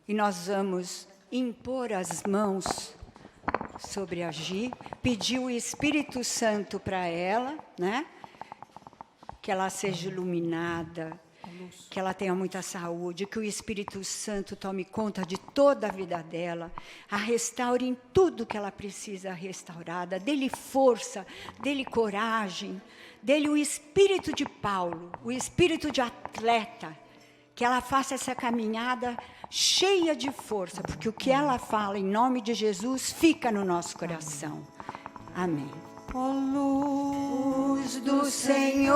E nós vamos impor as mãos sobre a Gi, pedir o Espírito Santo para ela, né? Que ela seja iluminada, que ela tenha muita saúde, que o Espírito Santo tome conta de toda a vida dela, a restaure em tudo que ela precisa restaurada, dê-lhe força, dê-lhe coragem, dê-lhe o espírito de Paulo, o espírito de atleta, que ela faça essa caminhada cheia de força, porque o que ela fala em nome de Jesus fica no nosso coração. Amém. Ó luz do Senhor,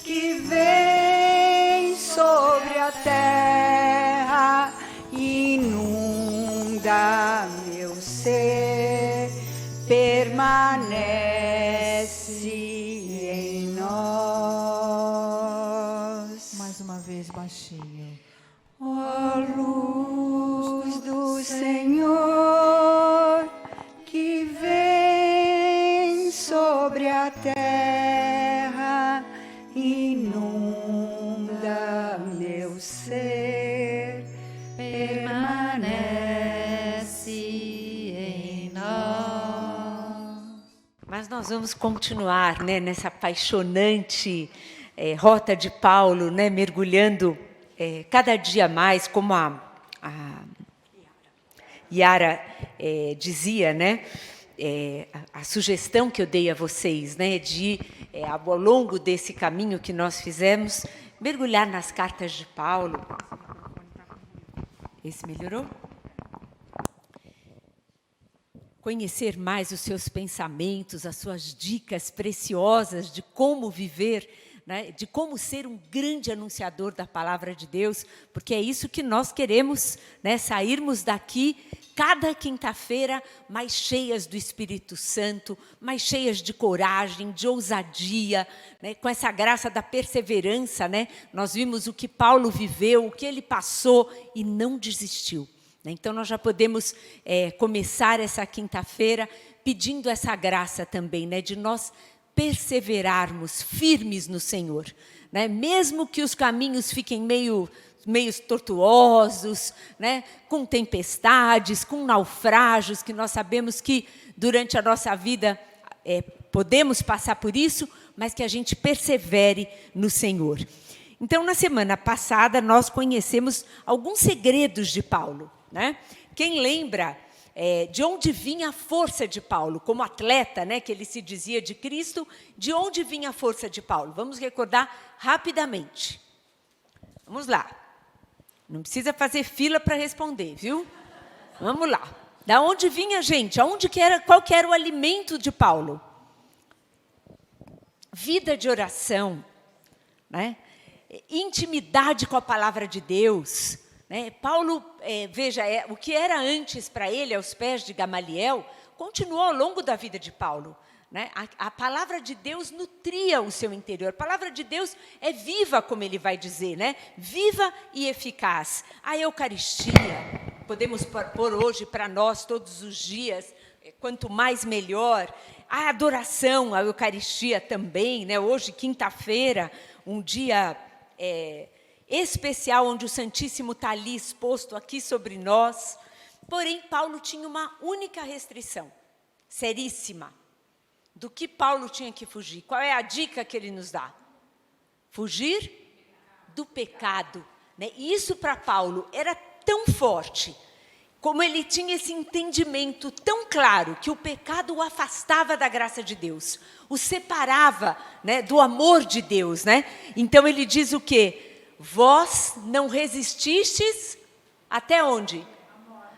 que vem sobre a terra, inunda meu ser, permanece em nós. Mais uma vez, baixinho. Ó luz do Senhor, que vem sobre a terra, inunda meu ser, permanece em nós. Mas nós vamos continuar, né, nessa apaixonante rota de Paulo, né, mergulhando cada dia mais, como a Yara dizia, né, a sugestão que eu dei a vocês, né, de, ao longo desse caminho que nós fizemos, mergulhar nas cartas de Paulo. Esse melhorou? Conhecer mais os seus pensamentos, as suas dicas preciosas de como viver, né, de como ser um grande anunciador da palavra de Deus, porque é isso que nós queremos, né, sairmos daqui cada quinta-feira mais cheias do Espírito Santo, mais cheias de coragem, de ousadia, né, com essa graça da perseverança, né? Nós vimos o que Paulo viveu, o que ele passou e não desistiu. Então, nós já podemos começar essa quinta-feira pedindo essa graça também, né, de nós perseverarmos firmes no Senhor, né? Mesmo que os caminhos fiquem meio tortuosos, né? Com tempestades, com naufrágios, que nós sabemos que durante a nossa vida podemos passar por isso, mas que a gente persevere no Senhor. Então, na semana passada, nós conhecemos alguns segredos de Paulo, né? Quem lembra de onde vinha a força de Paulo, como atleta, né, que ele se dizia de Cristo, de onde vinha a força de Paulo? Vamos recordar rapidamente. Vamos lá. Não precisa fazer fila para responder, viu? Vamos lá. Da onde vinha, gente? Qual que era o alimento de Paulo? Vida de oração, né? Intimidade com a palavra de Deus. Paulo, veja, o que era antes para ele, aos pés de Gamaliel, continuou ao longo da vida de Paulo. Né? A palavra de Deus nutria o seu interior. A palavra de Deus é viva, como ele vai dizer, né? Viva e eficaz. A Eucaristia, podemos pôr hoje para nós todos os dias, quanto mais melhor. A adoração, a Eucaristia também, né? Hoje, quinta-feira, um dia especial, onde o Santíssimo está ali exposto aqui sobre nós. Porém, Paulo tinha uma única restrição, seríssima, do que Paulo tinha que fugir. Qual é a dica que ele nos dá? Fugir do pecado. Né? E isso para Paulo era tão forte, como ele tinha esse entendimento tão claro, que o pecado o afastava da graça de Deus, o separava, né, do amor de Deus. Né? Então ele diz o quê? Vós não resististes até onde?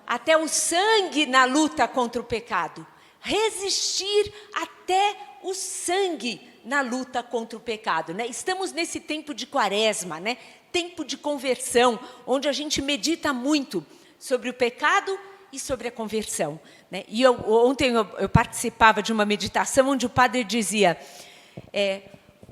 Até o sangue na luta contra o pecado. Resistir até o sangue na luta contra o pecado. Né? Estamos nesse tempo de quaresma, né? Tempo de conversão, onde a gente medita muito sobre o pecado e sobre a conversão. Né? E ontem eu participava de uma meditação onde o padre dizia...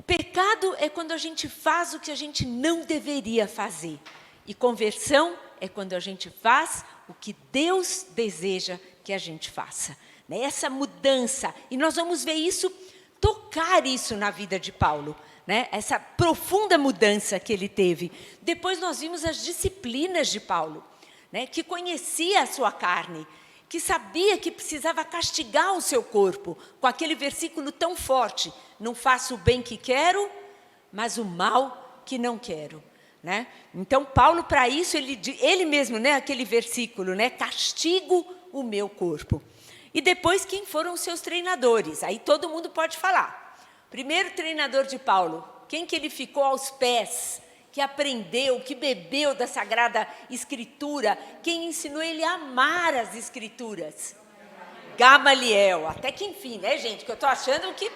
Pecado é quando a gente faz o que a gente não deveria fazer. E conversão é quando a gente faz o que Deus deseja que a gente faça. Né? Essa mudança, e nós vamos ver isso, tocar isso na vida de Paulo. Né? Essa profunda mudança que ele teve. Depois nós vimos as disciplinas de Paulo, né? Que conhecia a sua carne, que sabia que precisava castigar o seu corpo, com aquele versículo tão forte, não faço o bem que quero, mas o mal que não quero. Né? Então, Paulo, para isso, ele mesmo, né, aquele versículo, né, castigo o meu corpo. E depois, quem foram os seus treinadores? Aí todo mundo pode falar. Primeiro treinador de Paulo, quem que ele ficou aos pés, que aprendeu, que bebeu da Sagrada Escritura, quem ensinou ele a amar as Escrituras? Gamaliel. Até que enfim, né, gente, que eu estou achando que...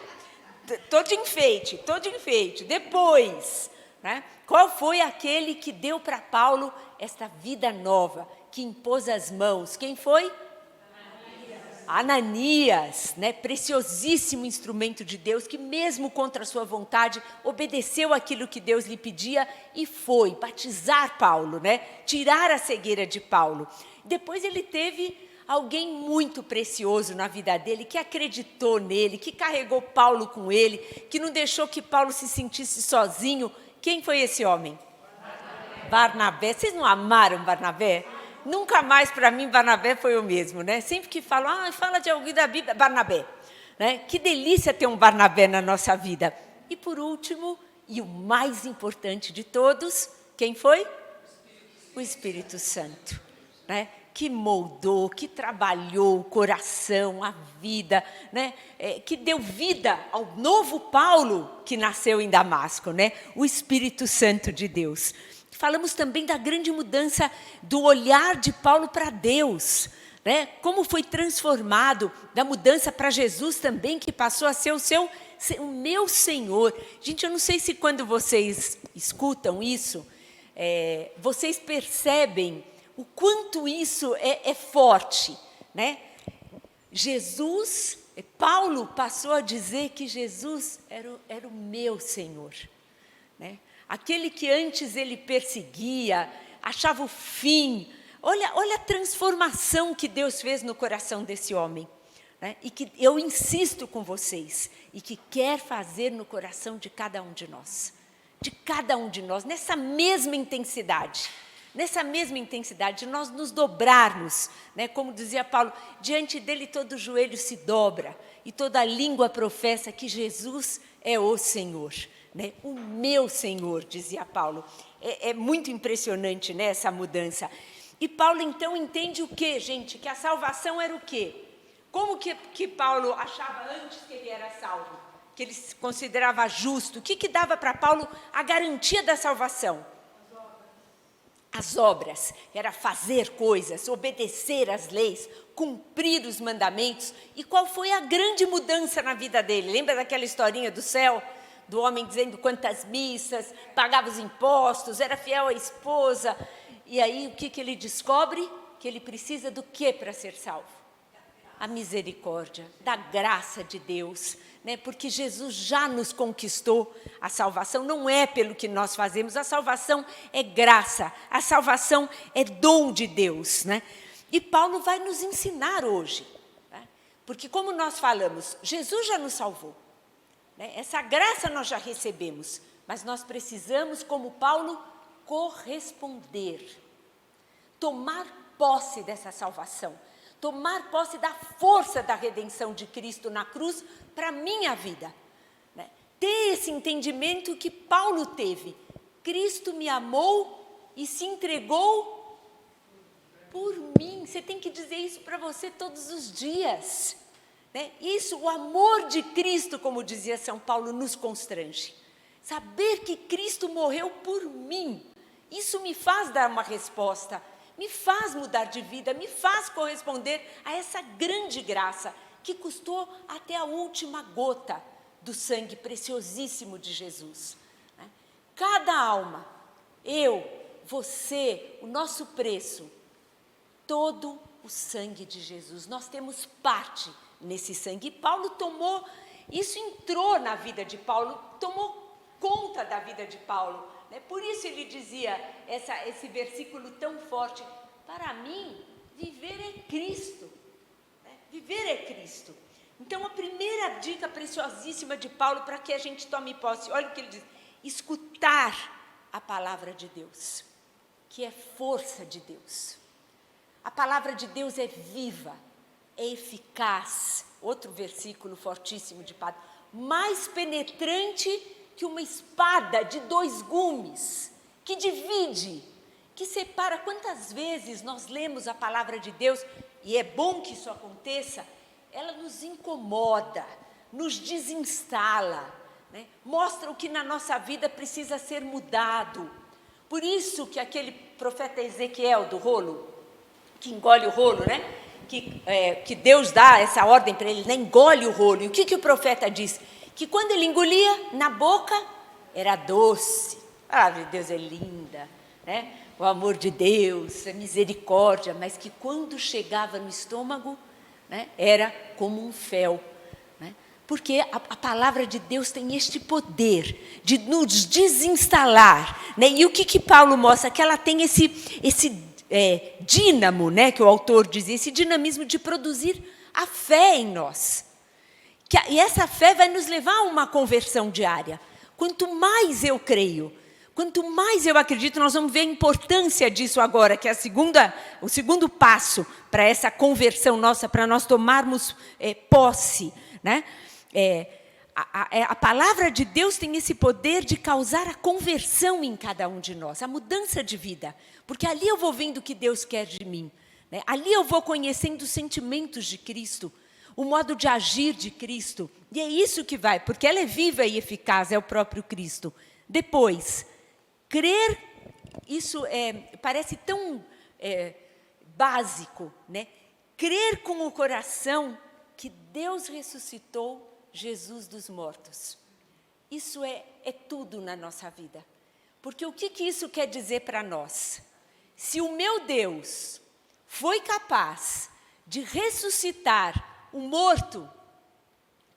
Estou de enfeite. Depois, né, qual foi aquele que deu para Paulo esta vida nova, que impôs as mãos? Quem foi? Ananias, né, preciosíssimo instrumento de Deus, que mesmo contra a sua vontade, obedeceu aquilo que Deus lhe pedia e foi batizar Paulo, né, tirar a cegueira de Paulo. Depois ele teve alguém muito precioso na vida dele, que acreditou nele, que carregou Paulo com ele, que não deixou que Paulo se sentisse sozinho. Quem foi esse homem? Barnabé. Vocês não amaram Barnabé? Nunca mais para mim Barnabé foi o mesmo, né? Sempre que falo, fala de alguém da Bíblia, Barnabé. Né? Que delícia ter um Barnabé na nossa vida. E por último, e o mais importante de todos, quem foi? O Espírito Santo. Né? Que moldou, que trabalhou o coração, a vida, né? Que deu vida ao novo Paulo que nasceu em Damasco, né? O Espírito Santo de Deus. Falamos também da grande mudança do olhar de Paulo para Deus, né? Como foi transformado, da mudança para Jesus também, que passou a ser o meu Senhor. Gente, eu não sei se quando vocês escutam isso, vocês percebem o quanto isso é forte, né? Paulo passou a dizer que Jesus era o meu Senhor, né? Aquele que antes ele perseguia, achava o fim. Olha a transformação que Deus fez no coração desse homem, né? E que eu insisto com vocês, e que quer fazer no coração de cada um de nós, nessa mesma intensidade, de nós nos dobrarmos, né? Como dizia Paulo, diante dele todo joelho se dobra, e toda língua professa que Jesus é o Senhor. Né? O meu Senhor, dizia Paulo. É muito impressionante, né, essa mudança. E Paulo, então, entende o quê, gente? Que a salvação era o quê? Como que Paulo achava antes que ele era salvo? Que ele se considerava justo? O que dava para Paulo a garantia da salvação? As obras. Era fazer coisas, obedecer às leis, cumprir os mandamentos. E qual foi a grande mudança na vida dele? Lembra daquela historinha do céu? Do homem dizendo quantas missas, pagava os impostos, era fiel à esposa. E aí o que ele descobre? Que ele precisa do quê para ser salvo? A misericórdia, da graça de Deus. Né? Porque Jesus já nos conquistou. A salvação não é pelo que nós fazemos, a salvação é graça, a salvação é dom de Deus. Né? E Paulo vai nos ensinar hoje. Né? Porque como nós falamos, Jesus já nos salvou. Essa graça nós já recebemos, mas nós precisamos, como Paulo, corresponder, tomar posse dessa salvação, tomar posse da força da redenção de Cristo na cruz para a minha vida. Né? Ter esse entendimento que Paulo teve. Cristo me amou e se entregou por mim. Você tem que dizer isso para você todos os dias. Isso, o amor de Cristo, como dizia São Paulo, nos constrange. Saber que Cristo morreu por mim, isso me faz dar uma resposta, me faz mudar de vida, me faz corresponder a essa grande graça que custou até a última gota do sangue preciosíssimo de Jesus. Cada alma, eu, você, o nosso preço, todo o sangue de Jesus, nós temos parte nesse sangue. E Paulo isso entrou na vida de Paulo, tomou conta da vida de Paulo. Por isso ele dizia esse versículo tão forte: para mim, viver é Cristo. Viver é Cristo. Então, a primeira dica preciosíssima de Paulo para que a gente tome posse, olha o que ele diz: escutar a palavra de Deus, que é força de Deus. A palavra de Deus é viva, é eficaz. Outro versículo fortíssimo de Paulo: mais penetrante que uma espada de 2 gumes, que divide, que separa. Quantas vezes nós lemos a palavra de Deus, e é bom que isso aconteça, ela nos incomoda, nos desinstala, mostra o que na nossa vida precisa ser mudado. Por isso que aquele profeta Ezequiel do rolo, que engole o rolo, que Deus dá essa ordem para ele, engole o rolo. E o que o profeta diz? Que quando ele engolia, na boca era doce. A palavra de Deus é linda, o amor de Deus, a misericórdia, mas que quando chegava no estômago, era como um fel. Porque a palavra de Deus tem este poder de nos desinstalar. E o que Paulo mostra? Que ela tem esse dínamo, que o autor dizia, esse dinamismo de produzir a fé em nós. E essa fé vai nos levar a uma conversão diária. Quanto mais eu creio, quanto mais eu acredito, nós vamos ver a importância disso agora, que é o segundo passo para essa conversão nossa, para nós tomarmos posse. A palavra de Deus tem esse poder de causar a conversão em cada um de nós, a mudança de vida. Porque ali eu vou vendo o que Deus quer de mim. Ali eu vou conhecendo os sentimentos de Cristo, o modo de agir de Cristo. E é isso que vai, porque ela é viva e eficaz, é o próprio Cristo. Depois, crer, isso parece tão básico, crer com o coração que Deus ressuscitou Jesus dos mortos. Isso é tudo na nossa vida. Porque o que isso quer dizer para nós? Se o meu Deus foi capaz de ressuscitar o morto,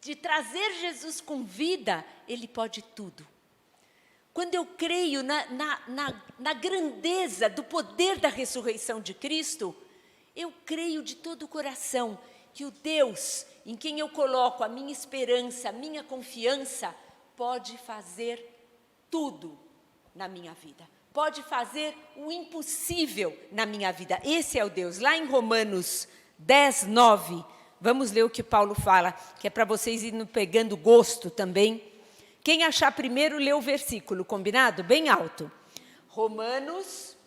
de trazer Jesus com vida, Ele pode tudo. Quando eu creio na grandeza do poder da ressurreição de Cristo, eu creio de todo o coração que o Deus em quem eu coloco a minha esperança, a minha confiança, pode fazer tudo na minha vida. Pode fazer o impossível na minha vida. Esse é o Deus. Lá em Romanos 10, 9, vamos ler o que Paulo fala, que é para vocês irem pegando gosto também. Quem achar primeiro, lê o versículo, combinado? Bem alto. Romanos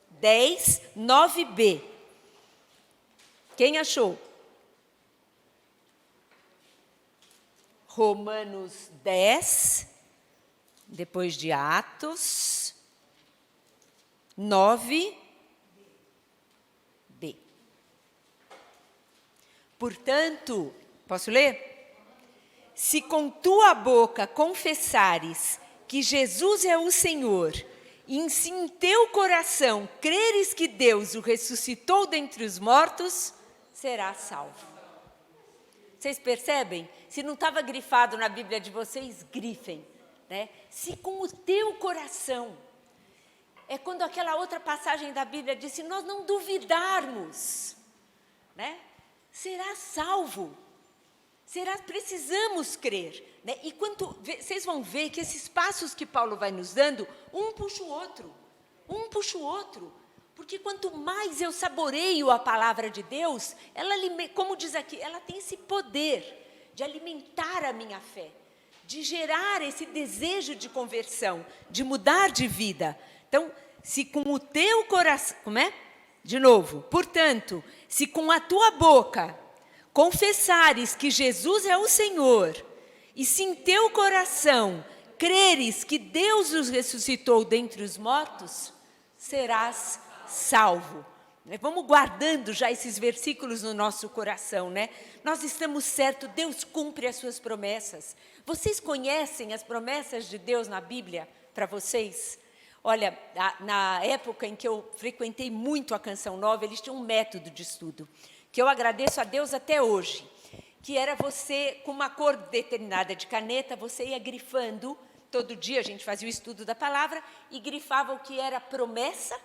10, 9b. Quem achou? Romanos 10, depois de Atos, 9b. Portanto, posso ler? Se com tua boca confessares que Jesus é o Senhor, e se em teu coração creres que Deus o ressuscitou dentre os mortos, serás salvo. Vocês percebem? Se não estava grifado na Bíblia de vocês, grifem. Se com o teu coração, é quando aquela outra passagem da Bíblia diz, se nós não duvidarmos, será salvo. Precisamos crer. E vocês vão ver que esses passos que Paulo vai nos dando, um puxa o outro. Porque quanto mais eu saboreio a palavra de Deus, ela, como diz aqui, ela tem esse poder de alimentar a minha fé, de gerar esse desejo de conversão, de mudar de vida. Então, se com o teu coração... Como é? De novo. Portanto, se com a tua boca confessares que Jesus é o Senhor, e se em teu coração creres que Deus os ressuscitou dentre os mortos, serás salvo. Vamos guardando já esses versículos no nosso coração, Nós estamos certos, Deus cumpre as suas promessas. Vocês conhecem as promessas de Deus na Bíblia para vocês? Olha, na época em que eu frequentei muito a Canção Nova, eles tinham um método de estudo, que eu agradeço a Deus até hoje, que era você, com uma cor determinada de caneta, você ia grifando todo dia a gente fazia o estudo da palavra e grifava o que era promessa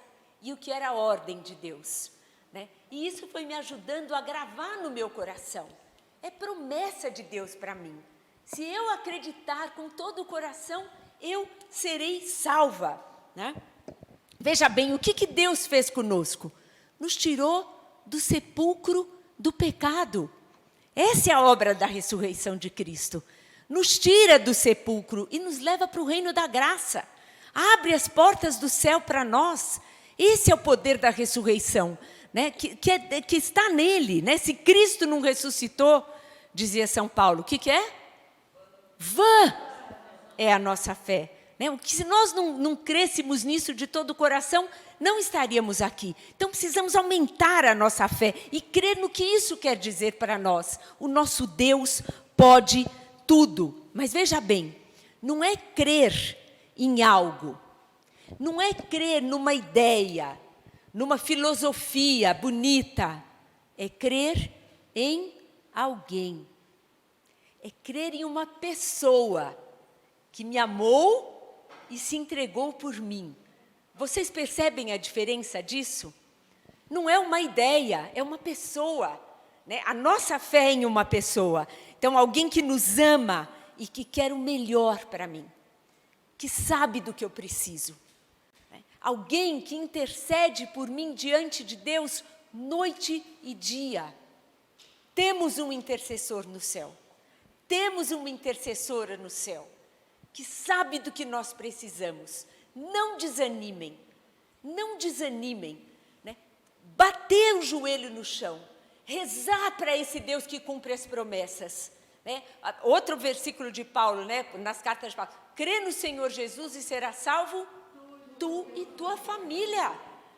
e o que era ordem de Deus, né? E isso foi me ajudando a gravar no meu coração. É promessa de Deus para mim. Se eu acreditar com todo o coração, eu serei salva, né? Veja bem, o que Deus fez conosco? Nos tirou do sepulcro do pecado. Essa é a obra da ressurreição de Cristo. Nos tira do sepulcro e nos leva para o reino da graça. Abre as portas do céu para nós. Esse é o poder da ressurreição, né? que está nele, né? Se Cristo não ressuscitou, dizia São Paulo, o que é? Vã é a nossa fé, né? Se nós não crêssemos nisso de todo o coração, não estaríamos aqui. Então precisamos aumentar a nossa fé e crer no que isso quer dizer para nós. O nosso Deus pode tudo. Mas veja bem, não é crer em algo, não é crer numa ideia, numa filosofia bonita, é crer em alguém. É crer em uma pessoa que me amou e se entregou por mim. Vocês percebem a diferença disso? Não é uma ideia, é uma pessoa, né? A nossa fé é em uma pessoa. Então, alguém que nos ama e que quer o melhor para mim, que sabe do que eu preciso. Né? Alguém que intercede por mim diante de Deus noite e dia. Temos um intercessor no céu. Temos uma intercessora no céu, que sabe do que nós precisamos. Não desanimem, não desanimem, né? Bater o joelho no chão, rezar para esse Deus que cumpre as promessas, né? Outro versículo de Paulo, né? Nas cartas de Paulo, crê no Senhor Jesus e será salvo tu e tua família.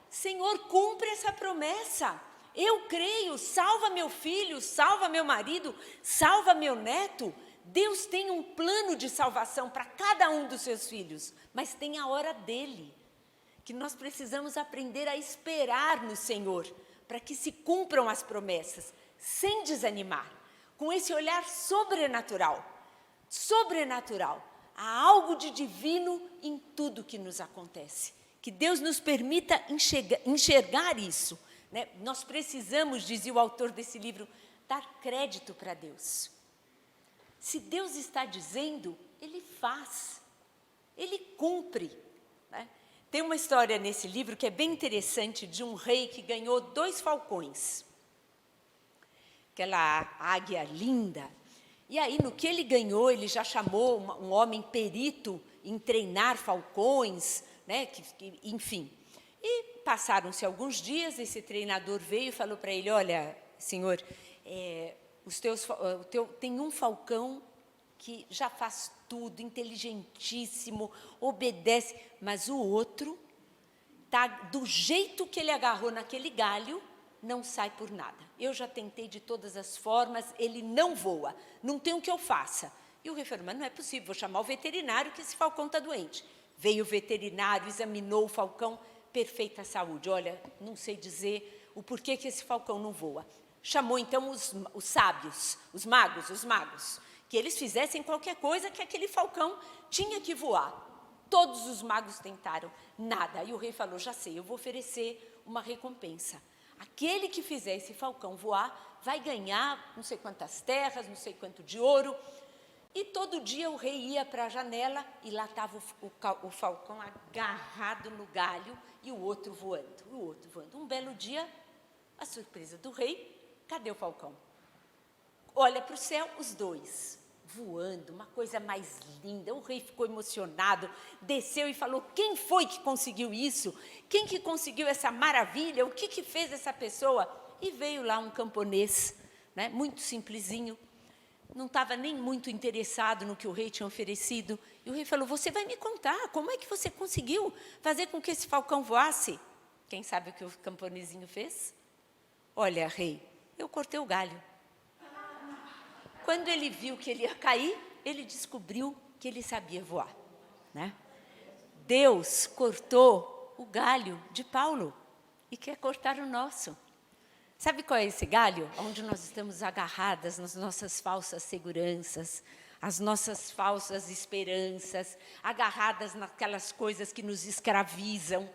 Senhor, cumpre essa promessa. Eu creio, salva meu filho, salva meu marido, salva meu neto. Deus tem um plano de salvação para cada um dos seus filhos, mas tem a hora dele, que nós precisamos aprender a esperar no Senhor, para que se cumpram as promessas, sem desanimar, com esse olhar sobrenatural. Sobrenatural. Há algo de divino em tudo que nos acontece. Que Deus nos permita enxergar isso. Né? Nós precisamos, dizia o autor desse livro, dar crédito para Deus. Se Deus está dizendo, Ele faz, Ele cumpre. Né? Tem uma história nesse livro que é bem interessante, de um rei que ganhou 2 falcões. Aquela águia linda. E aí, no que ele ganhou, ele já chamou um homem perito em treinar falcões, né? Enfim. E passaram-se alguns dias, esse treinador veio e falou para ele, olha, senhor, tem um falcão que já faz tudo, inteligentíssimo, obedece, mas o outro, tá, do jeito que ele agarrou naquele galho, não sai por nada. Eu já tentei de todas as formas, ele não voa, não tem o que eu faça. E o rei falou, mas não é possível, vou chamar o veterinário que esse falcão está doente. Veio o veterinário, examinou o falcão, perfeita saúde. Olha, não sei dizer o porquê que esse falcão não voa. Chamou então os sábios, os magos, que eles fizessem qualquer coisa que aquele falcão tinha que voar. Todos os magos tentaram, nada. E o rei falou, já sei, eu vou oferecer uma recompensa. Aquele que fizer esse falcão voar vai ganhar não sei quantas terras, não sei quanto de ouro. E todo dia o rei ia para a janela e lá estava o falcão agarrado no galho e o outro voando, Um belo dia, a surpresa do rei, cadê o falcão? Olha para o céu, os 2 voando, uma coisa mais linda. O rei ficou emocionado, desceu e falou, quem foi que conseguiu isso? Quem que conseguiu essa maravilha? O que fez essa pessoa? E veio lá um camponês, né, muito simplesinho, não estava nem muito interessado no que o rei tinha oferecido. E o rei falou, você vai me contar, como é que você conseguiu fazer com que esse falcão voasse? Quem sabe o que o camponesinho fez? Olha, rei, eu cortei o galho. Quando ele viu que ele ia cair, ele descobriu que ele sabia voar. Né? Deus cortou o galho de Paulo e quer cortar o nosso. Sabe qual é esse galho? Onde nós estamos agarradas nas nossas falsas seguranças, as nossas falsas esperanças, agarradas naquelas coisas que nos escravizam,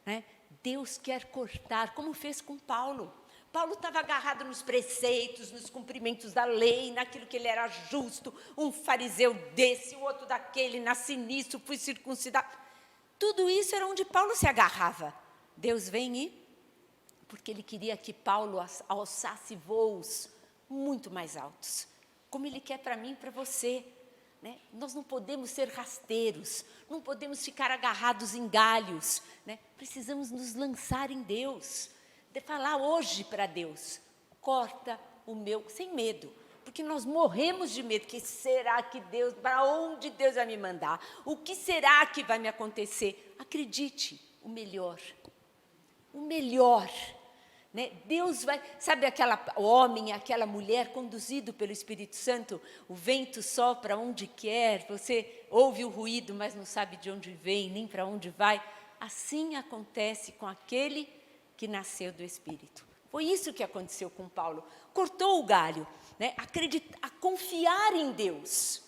né? Deus quer cortar, como fez com Paulo. Paulo estava agarrado nos preceitos, nos cumprimentos da lei, naquilo que ele era justo, um fariseu desse, o outro daquele, nasci nisso, fui circuncidado. Tudo isso era onde Paulo se agarrava. Deus vem e, porque ele queria que Paulo alçasse voos muito mais altos, como ele quer para mim e para você, né? Nós não podemos ser rasteiros, não podemos ficar agarrados em galhos, né? Precisamos nos lançar em Deus, de falar hoje para Deus, corta o meu, sem medo, porque nós morremos de medo. Que será que Deus, para onde Deus vai me mandar? O que será que vai me acontecer? Acredite, o melhor, né? Deus vai, sabe aquele homem, aquela mulher conduzido pelo Espírito Santo, o vento sopra onde quer, você ouve o ruído, mas não sabe de onde vem, nem para onde vai. Assim acontece com aquele que nasceu do Espírito. Foi isso que aconteceu com Paulo. Cortou o galho, né? A confiar em Deus.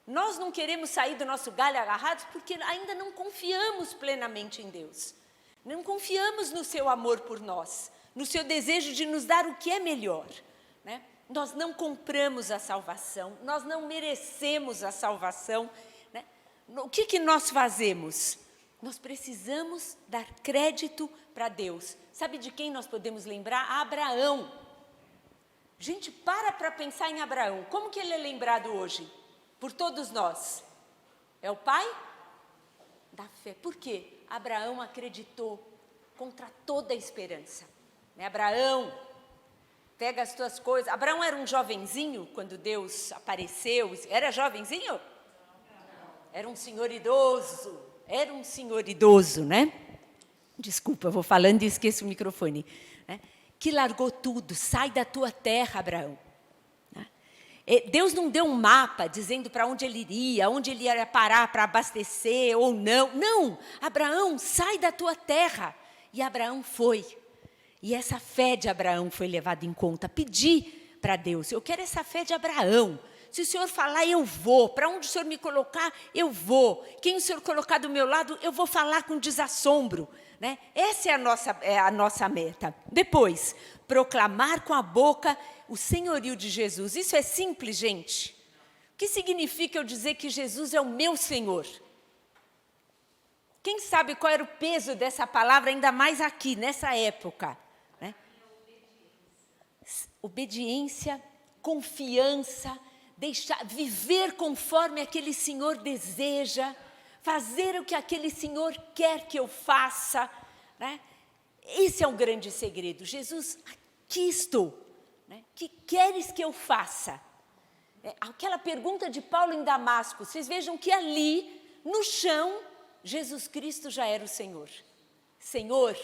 Nós não queremos sair do nosso galho agarrados porque ainda não confiamos plenamente em Deus. Não confiamos no seu amor por nós, no seu desejo de nos dar o que é melhor, né? Nós não compramos a salvação, nós não merecemos a salvação, né? O que nós fazemos? Nós precisamos dar crédito para Deus. Sabe de quem nós podemos lembrar? Abraão. Gente, para pensar em Abraão. Como que ele é lembrado hoje? Por todos nós. É o pai da fé. Por quê? Abraão acreditou contra toda a esperança. Né? Abraão, pega as tuas coisas. Abraão era um jovenzinho quando Deus apareceu. Era jovenzinho? Era um senhor idoso. Era um senhor idoso, né? Desculpa, eu vou falando e esqueço o microfone. Né? Que largou tudo. Sai da tua terra, Abraão. Deus não deu um mapa dizendo para onde ele iria, onde ele ia parar para abastecer ou não. Não, Abraão, sai da tua terra. E Abraão foi. E essa fé de Abraão foi levada em conta. Pedi para Deus, eu quero essa fé de Abraão. Se o Senhor falar, eu vou. Para onde o Senhor me colocar, eu vou. Quem o Senhor colocar do meu lado, eu vou falar com desassombro. Né? Essa é a nossa meta. Depois, proclamar com a boca o senhorio de Jesus. Isso é simples, gente. O que significa eu dizer que Jesus é o meu Senhor? Quem sabe qual era o peso dessa palavra, ainda mais aqui, nessa época? Né? Obediência, confiança, viver conforme aquele Senhor deseja, fazer o que aquele Senhor quer que eu faça. Né? Esse é um grande segredo. Jesus, aqui estou. Né? Que queres que eu faça? Aquela pergunta de Paulo em Damasco, vocês vejam que ali, no chão, Jesus Cristo já era o Senhor. Senhor,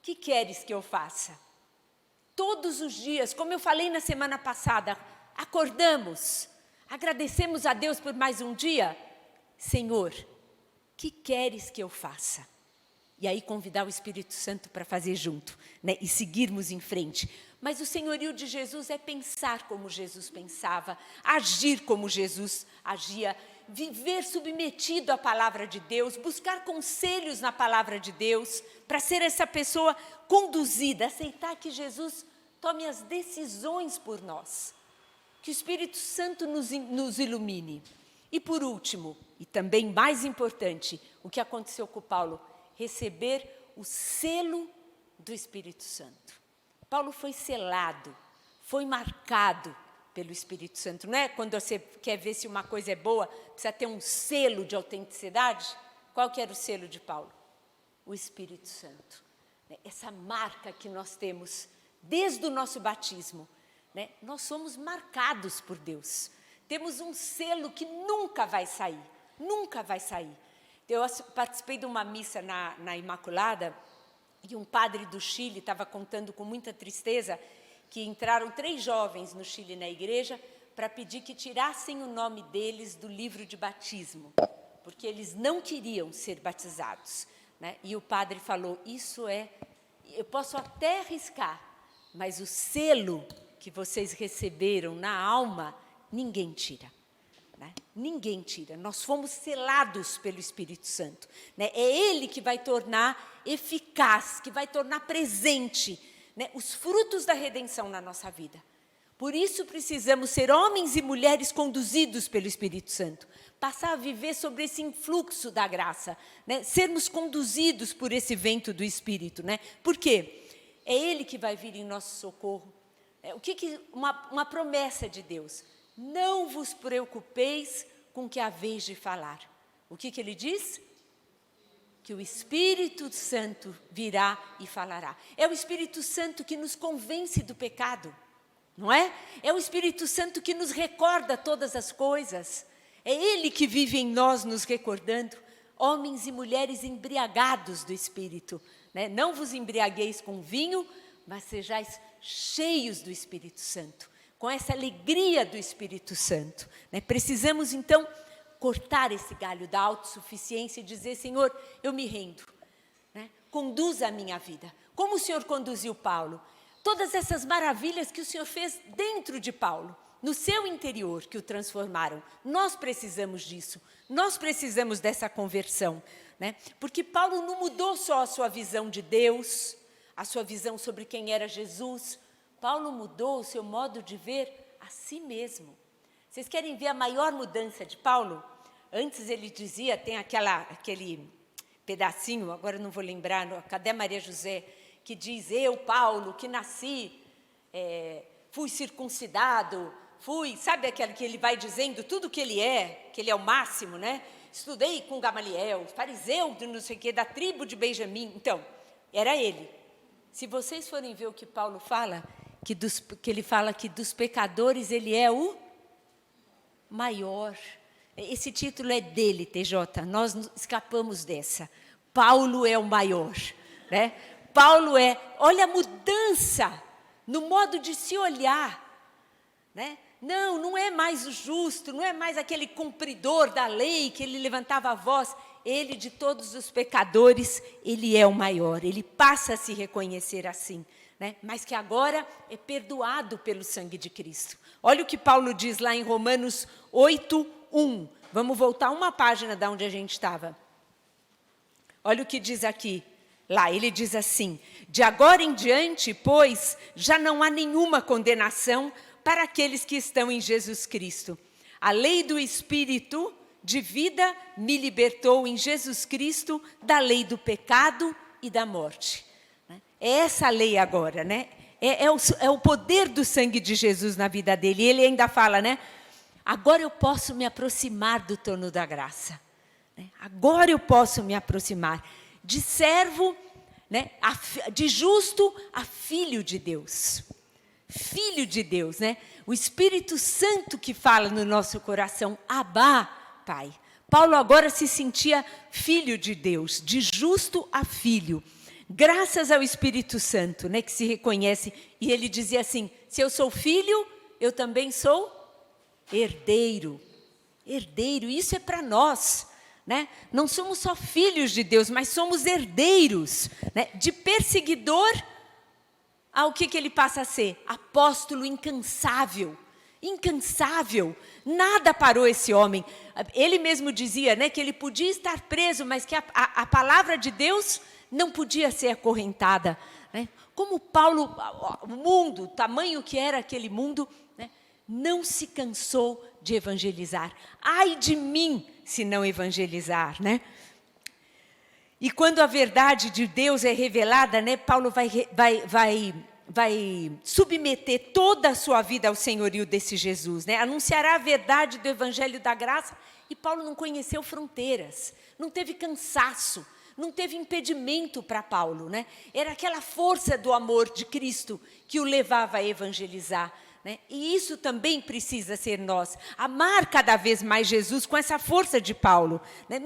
que queres que eu faça? Todos os dias, como eu falei na semana passada, acordamos, agradecemos a Deus por mais um dia. Senhor, que queres que eu faça? E aí convidar o Espírito Santo para fazer junto, né? E seguirmos em frente. Mas o senhorio de Jesus é pensar como Jesus pensava, agir como Jesus agia, viver submetido à palavra de Deus, buscar conselhos na palavra de Deus, para ser essa pessoa conduzida, aceitar que Jesus tome as decisões por nós. Que o Espírito Santo nos ilumine. E por último, e também mais importante, o que aconteceu com Paulo, receber o selo do Espírito Santo. Paulo foi selado, foi marcado pelo Espírito Santo. Não é quando você quer ver se uma coisa é boa, precisa ter um selo de autenticidade? Qual que era o selo de Paulo? O Espírito Santo. Essa marca que nós temos desde o nosso batismo. Né? Nós somos marcados por Deus. Temos um selo que nunca vai sair. Nunca vai sair. Eu participei de uma missa na Imaculada e um padre do Chile estava contando com muita tristeza que entraram 3 jovens no Chile na igreja para pedir que tirassem o nome deles do livro de batismo, porque eles não queriam ser batizados. Né? E o padre falou, eu posso até arriscar, mas o selo que vocês receberam na alma, ninguém tira. né? Ninguém tira, nós fomos selados pelo Espírito Santo, né? É Ele que vai tornar eficaz, que vai tornar presente, né, os frutos da redenção na nossa vida. Por isso precisamos ser homens e mulheres conduzidos pelo Espírito Santo, passar a viver sobre esse influxo da graça, né? Sermos conduzidos por esse vento do Espírito, né? Por quê? É Ele que vai vir em nosso socorro. Uma promessa de Deus: não vos preocupeis com o que haveis de falar. O que Ele diz? Que o Espírito Santo virá e falará. É o Espírito Santo que nos convence do pecado, não é? É o Espírito Santo que nos recorda todas as coisas. É Ele que vive em nós nos recordando. Homens e mulheres embriagados do Espírito, né? Não vos embriagueis com vinho, mas sejais cheios do Espírito Santo, com essa alegria do Espírito Santo, né? Precisamos então cortar esse galho da autossuficiência e dizer: Senhor, eu me rendo, né? Conduza a minha vida, como o Senhor conduziu Paulo. Todas essas maravilhas que o Senhor fez dentro de Paulo, no seu interior, que o transformaram. Nós precisamos disso, nós precisamos dessa conversão, né? Porque Paulo não mudou só a sua visão de Deus, a sua visão sobre quem era Jesus. Paulo mudou o seu modo de ver a si mesmo. Vocês querem ver a maior mudança de Paulo? Antes ele dizia, tem aquele pedacinho, agora não vou lembrar, cadê Maria José, que diz: eu, Paulo, que nasci, fui circuncidado, sabe aquele que ele vai dizendo tudo que ele é o máximo, né? Estudei com Gamaliel, fariseu de não sei o quê, da tribo de Benjamim. Então, era ele. Se vocês forem ver o que Paulo fala, que ele fala que dos pecadores ele é o maior. Esse título é dele, TJ, nós escapamos dessa. Paulo é o maior, né? Paulo olha a mudança no modo de se olhar, né? Não é mais o justo, não é mais aquele cumpridor da lei que ele levantava a voz. Ele, de todos os pecadores, ele é o maior, ele passa a se reconhecer assim, né? Mas que agora é perdoado pelo sangue de Cristo. Olha o que Paulo diz lá em Romanos 8:1. Vamos voltar uma página da onde a gente estava. Olha o que diz aqui. Lá ele diz assim: de agora em diante, pois, já não há nenhuma condenação para aqueles que estão em Jesus Cristo. A lei do Espírito de vida me libertou em Jesus Cristo da lei do pecado e da morte. É essa a lei agora, né? É o poder do sangue de Jesus na vida dele. E ele ainda fala, né? Agora eu posso me aproximar do trono da graça. Né? Agora eu posso me aproximar de servo, né? De justo a filho de Deus. Filho de Deus, né? O Espírito Santo que fala no nosso coração: Abá, Pai. Paulo agora se sentia filho de Deus, de justo a filho. Graças ao Espírito Santo, né, que se reconhece. E ele dizia assim: se eu sou filho, eu também sou herdeiro. Herdeiro, isso é para nós, né? Não somos só filhos de Deus, mas somos herdeiros, né? De perseguidor ao que ele passa a ser? Apóstolo incansável. Incansável. Nada parou esse homem. Ele mesmo dizia, né, que ele podia estar preso, mas que a palavra de Deus não podia ser acorrentada, né? Como Paulo, o mundo, o tamanho que era aquele mundo, né, não se cansou de evangelizar. Ai de mim se não evangelizar, né? E quando a verdade de Deus é revelada, né, Paulo vai submeter toda a sua vida ao senhorio desse Jesus, né? Anunciará a verdade do evangelho da graça. E Paulo não conheceu fronteiras, não teve cansaço, não teve impedimento para Paulo, né? Era aquela força do amor de Cristo que o levava a evangelizar, né? E isso também precisa ser nós, amar cada vez mais Jesus com essa força de Paulo, né?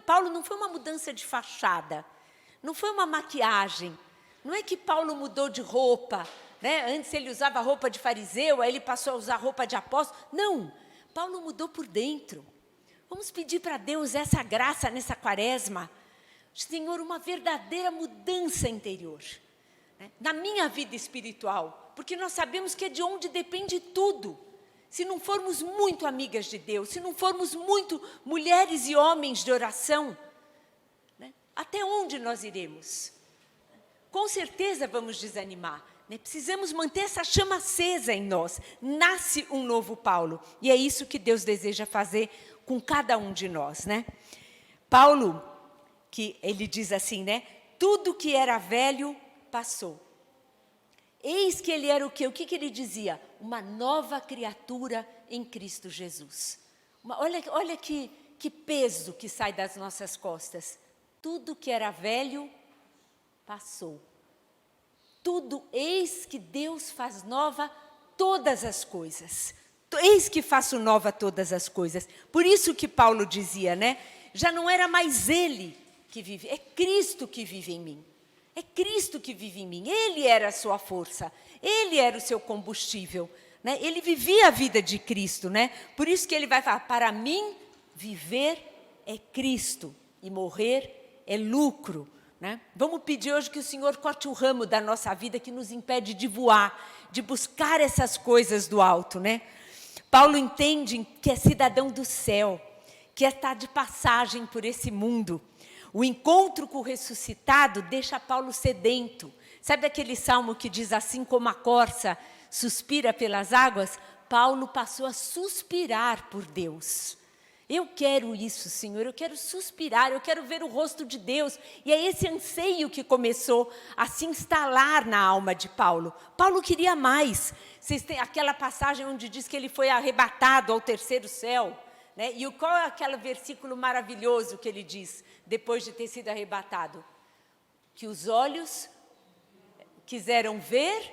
Paulo não foi uma mudança de fachada, não foi uma maquiagem, não é que Paulo mudou de roupa, né? Antes ele usava roupa de fariseu, aí ele passou a usar roupa de apóstolo. Não, Paulo mudou por dentro. Vamos pedir para Deus essa graça nessa quaresma. Senhor, uma verdadeira mudança interior, né? Na minha vida espiritual, porque nós sabemos que é de onde depende tudo. se não formos muito amigas de Deus, se não formos muito mulheres e homens de oração, né, até onde nós iremos? Com certeza vamos desanimar. Né? Precisamos manter essa chama acesa em nós. Nasce um novo Paulo. E é isso que Deus deseja fazer com cada um de nós. Né? Paulo, que ele diz assim, né? Tudo que era velho passou. Eis que ele era o quê? O que ele dizia? Uma nova criatura em Cristo Jesus. Olha que peso que sai das nossas costas. Tudo que era velho passou. Tudo, eis que Deus faz nova todas as coisas. Eis que faço nova todas as coisas. Por isso que Paulo dizia, né? Já não era mais ele que vive, é Cristo que vive em mim. É Cristo que vive em mim. Ele era a sua força. Ele era o seu combustível. Né? Ele vivia a vida de Cristo. Né? Por isso que ele vai falar, para mim, viver é Cristo e morrer é lucro. Né? Vamos pedir hoje que o Senhor corte o ramo da nossa vida que nos impede de voar, de buscar essas coisas do alto. Né? Paulo entende que é cidadão do céu, que está de passagem por esse mundo. O encontro com o ressuscitado deixa Paulo sedento. Sabe aquele salmo que diz assim como a corça suspira pelas águas? Paulo passou a suspirar por Deus. Eu quero isso, Senhor, eu quero suspirar, eu quero ver o rosto de Deus. E é esse anseio que começou a se instalar na alma de Paulo. Paulo queria mais. Vocês têm aquela passagem onde diz que ele foi arrebatado ao terceiro céu. Né? E qual é aquele versículo maravilhoso que ele diz, depois de ter sido arrebatado? Que os olhos quiseram ver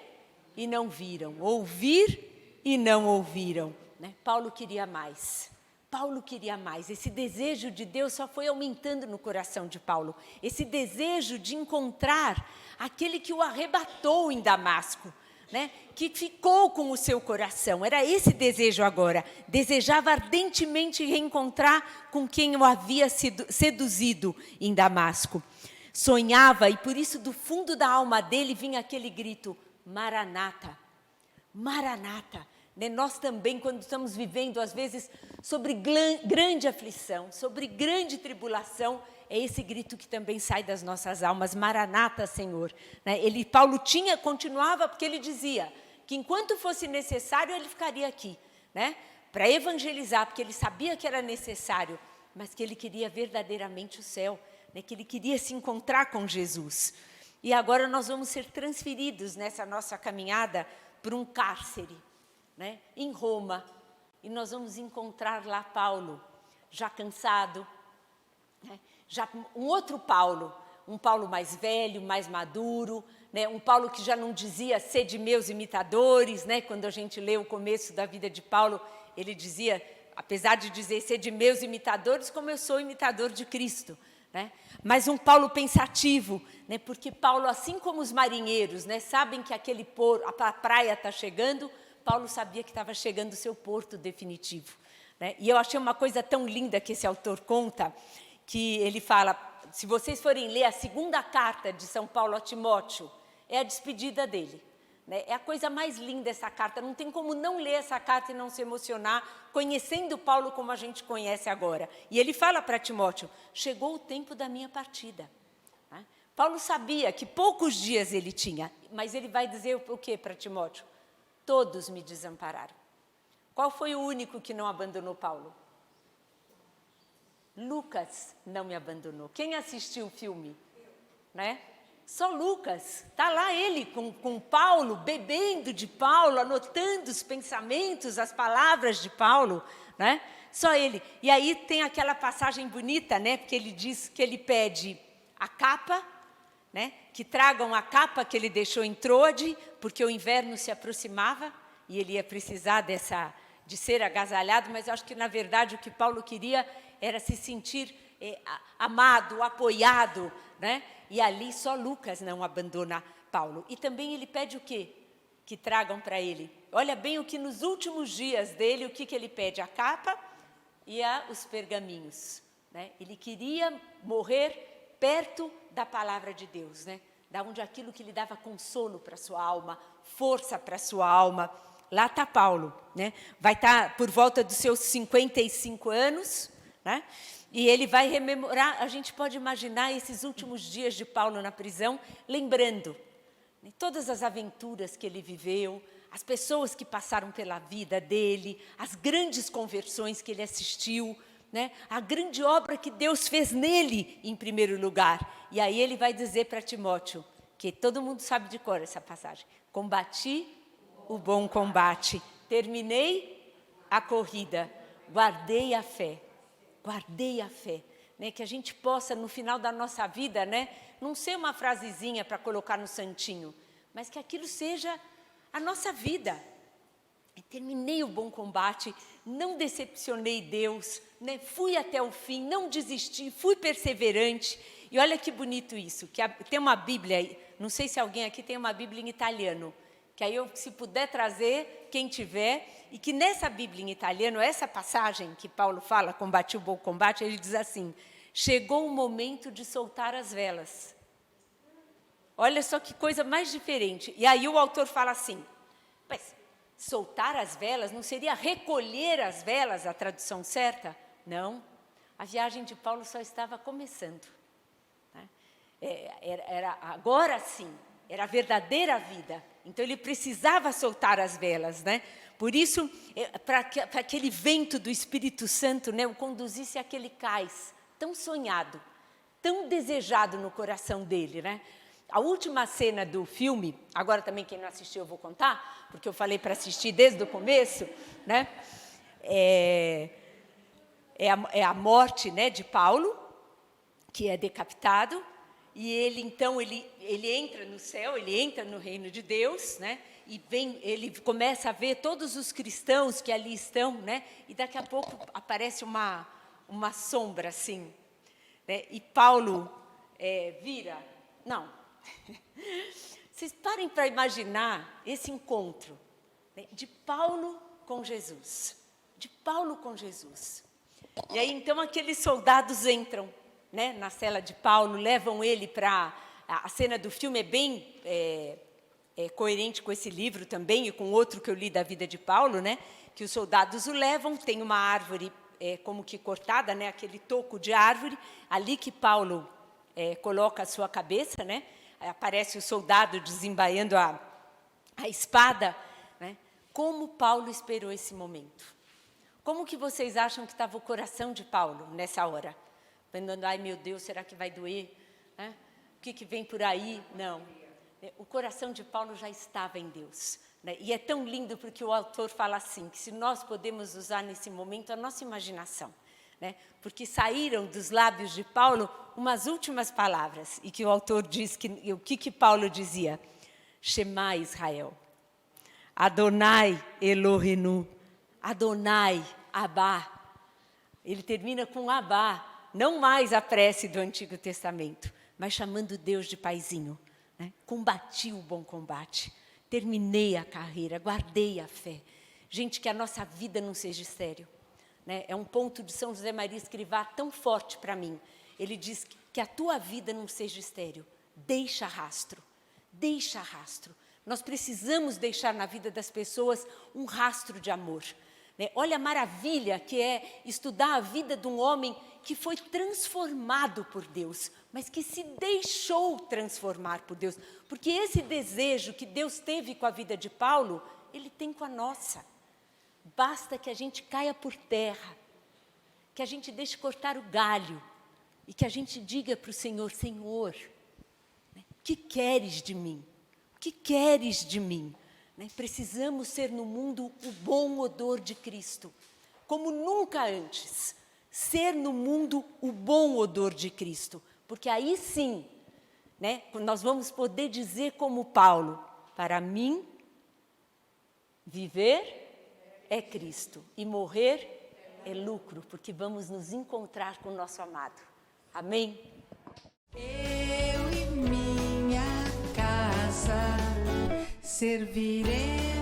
e não viram, ouvir e não ouviram. Né? Paulo queria mais. Paulo queria mais. Esse desejo de Deus só foi aumentando no coração de Paulo. Esse desejo de encontrar aquele que o arrebatou em Damasco. Né, que ficou com o seu coração, era esse desejo agora, desejava ardentemente reencontrar com quem o havia seduzido em Damasco, sonhava e por isso do fundo da alma dele vinha aquele grito, Maranata, Maranata, né? Nós também quando estamos vivendo às vezes sobre grande aflição, sobre grande tribulação, é esse grito que também sai das nossas almas, Maranata, Senhor. Né? Paulo continuava, porque ele dizia que enquanto fosse necessário, ele ficaria aqui, né? Para evangelizar, porque ele sabia que era necessário, mas que ele queria verdadeiramente o céu, né? Que ele queria se encontrar com Jesus. E agora nós vamos ser transferidos nessa nossa caminhada para um cárcere, né? Em Roma, e nós vamos encontrar lá Paulo, já cansado, né? Já um outro Paulo, um Paulo mais velho, mais maduro, né? Um Paulo que já não dizia sede meus imitadores, né? Quando a gente lê o começo da vida de Paulo, ele dizia, apesar de dizer sede meus imitadores, como eu sou imitador de Cristo. Né? Mas um Paulo pensativo, né? Porque Paulo, assim como os marinheiros, né? Sabem que a praia está chegando, Paulo sabia que estava chegando o seu porto definitivo. Né? E eu achei uma coisa tão linda que esse autor conta, que ele fala, se vocês forem ler a segunda carta de São Paulo a Timóteo, é a despedida dele. Né? É a coisa mais linda essa carta, não tem como não ler essa carta e não se emocionar, conhecendo Paulo como a gente conhece agora. E ele fala para Timóteo, chegou o tempo da minha partida. Né? Paulo sabia que poucos dias ele tinha, mas ele vai dizer o quê para Timóteo? Todos me desampararam. Qual foi o único que não abandonou Paulo? Lucas não me abandonou. Quem assistiu o filme? Né? Só Lucas. Está lá ele com Paulo, bebendo de Paulo, anotando os pensamentos, as palavras de Paulo. Né? Só ele. E aí tem aquela passagem bonita, né? Porque ele diz que ele pede a capa, né? Que tragam a capa que ele deixou em Troade, porque o inverno se aproximava e ele ia precisar de ser agasalhado, mas eu acho que, na verdade, o que Paulo queria era se sentir amado, apoiado, né? E ali só Lucas não abandona Paulo. E também ele pede o quê? Que tragam para ele. Olha bem o que nos últimos dias dele, o que ele pede? A capa e os pergaminhos. Né? Ele queria morrer perto da palavra de Deus, né? Da onde aquilo que lhe dava consolo para a sua alma, força para a sua alma, lá está Paulo, né? Vai estar por volta dos seus 55 anos, né? E ele vai rememorar, a gente pode imaginar esses últimos dias de Paulo na prisão, lembrando, né, todas as aventuras que ele viveu, as pessoas que passaram pela vida dele, as grandes conversões que ele assistiu, né, a grande obra que Deus fez nele em primeiro lugar. E aí ele vai dizer para Timóteo, que todo mundo sabe de cor essa passagem: combati o bom combate, terminei a corrida, guardei a fé. Guardei a fé, né? Que a gente possa, no final da nossa vida, né, não ser uma frasezinha para colocar no santinho, mas que aquilo seja a nossa vida. Terminei o bom combate, não decepcionei Deus, né, fui até o fim, não desisti, fui perseverante. E olha que bonito isso, que tem uma Bíblia, não sei se alguém aqui tem uma Bíblia em italiano, que aí eu, se puder trazer, quem tiver, e que nessa Bíblia em italiano, essa passagem que Paulo fala, combati o bom combate, ele diz assim: chegou o momento de soltar as velas. Olha só que coisa mais diferente. E aí o autor fala assim, mas soltar as velas não seria recolher as velas, a tradução certa? Não, a viagem de Paulo só estava começando. Né? Era agora sim, era a verdadeira vida. Então, ele precisava soltar as velas, né? Por isso, para que aquele vento do Espírito Santo, né, o conduzisse àquele cais tão sonhado, tão desejado no coração dele, né? A última cena do filme, agora também quem não assistiu eu vou contar, porque eu falei para assistir desde o começo, né? É a morte, né, de Paulo, que é decapitado. E ele, então, ele entra no céu, ele entra no reino de Deus, né? E ele começa a ver todos os cristãos que ali estão, né? E daqui a pouco aparece uma sombra, assim, né? E Paulo vira... Não. Vocês parem para imaginar esse encontro, né, de Paulo com Jesus. De Paulo com Jesus. E aí, então, aqueles soldados entram, né, na cela de Paulo, levam ele para... A cena do filme é bem coerente com esse livro também, e com outro que eu li da vida de Paulo, né, que os soldados o levam, tem uma árvore como que cortada, né, aquele toco de árvore, ali que Paulo coloca a sua cabeça, né, aparece o soldado desembaiando a espada, né. Como Paulo esperou esse momento? Como que vocês acham que estava o coração de Paulo nessa hora? Pensando, ai meu Deus, será que vai doer? Né? O que vem por aí? Não. O coração de Paulo já estava em Deus. Né? E é tão lindo porque o autor fala assim, que se nós podemos usar nesse momento a nossa imaginação. Né? Porque saíram dos lábios de Paulo umas últimas palavras, e que o autor diz que o que Paulo dizia? Shema Israel, Adonai Elohenu, Adonai Abá. Ele termina com Abá. Não mais a prece do Antigo Testamento, mas chamando Deus de paizinho. Né? Combati o bom combate, terminei a carreira, guardei a fé. Gente, que a nossa vida não seja estéril. Né? É um ponto de São José Maria Escrivá tão forte para mim. Ele diz que a tua vida não seja estéril. Deixa rastro, deixa rastro. Nós precisamos deixar na vida das pessoas um rastro de amor. Olha a maravilha que é estudar a vida de um homem que foi transformado por Deus, mas que se deixou transformar por Deus. Porque esse desejo que Deus teve com a vida de Paulo, Ele tem com a nossa. Basta que a gente caia por terra, que a gente deixe cortar o galho e que a gente diga para o Senhor, Senhor, o que queres de mim? O que queres de mim? Precisamos ser no mundo o bom odor de Cristo, como nunca antes. Ser no mundo o bom odor de Cristo, porque aí sim, né, nós vamos poder dizer como Paulo, para mim, viver é Cristo e morrer é lucro, porque vamos nos encontrar com o nosso amado. Amém? Eu e minha casa serviremos